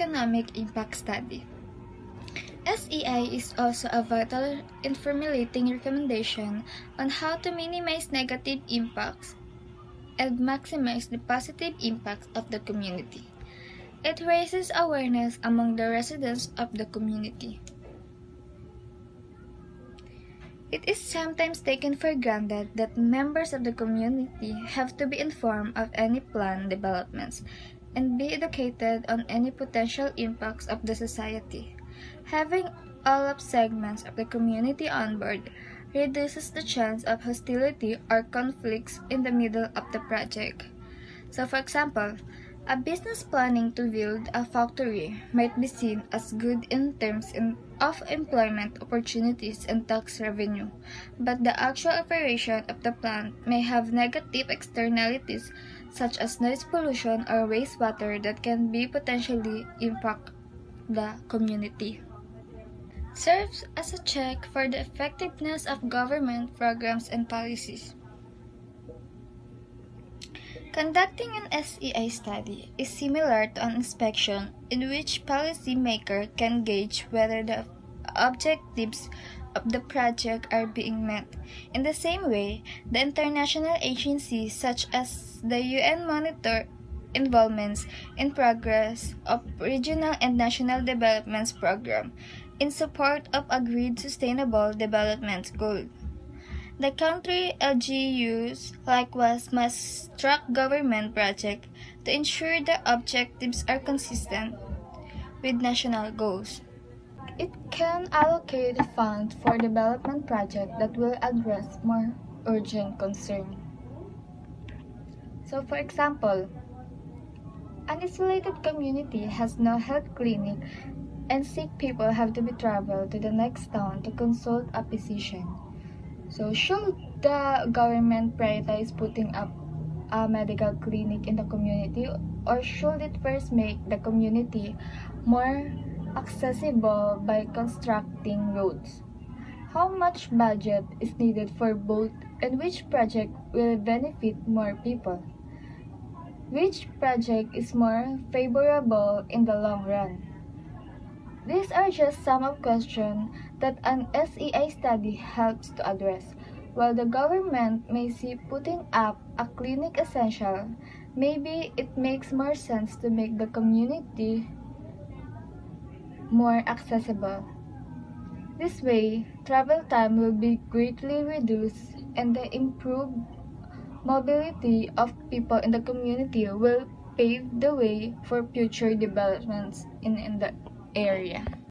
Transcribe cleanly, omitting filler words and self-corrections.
Economic Impact Study. SEI is also a vital in formulating recommendations on how to minimize negative impacts and maximize the positive impacts of the community. It raises awareness among the residents of the community. It is sometimes taken for granted that members of the community have to be informed of any planned developments and be educated on any potential impacts of the society. Having all of segments of the community on board reduces the chance of hostility or conflicts in the middle of the project. So for example, a business planning to build a factory might be seen as good in terms of employment opportunities and tax revenue, but the actual operation of the plant may have negative externalities such as noise pollution or wastewater that can be potentially impact the community. Serves as a check for the effectiveness of government programs and policies. Conducting an SEI study is similar to an inspection in which policymakers can gauge whether the objectives of the project are being met. In the same way, the international agencies such as the UN monitor involvements in progress of regional and national development programs in support of agreed sustainable development goals. The country LGUs likewise must track government projects to ensure the objectives are consistent with national goals. It can allocate funds for development projects that will address more urgent concerns. So for example, an isolated community has no health clinic and sick people have to be traveled to the next town to consult a physician. So should the government prioritize putting up a medical clinic in the community, or should it first make the community more accessible by constructing roads? How much budget is needed for both, and which project will benefit more people? Which project is more favorable in the long run? These are just some of questions that an SEI study helps to address. While the government may see putting up a clinic essential, maybe it makes more sense to make the community more accessible. This way, travel time will be greatly reduced and the improved mobility of people in the community will pave the way for future developments in the area.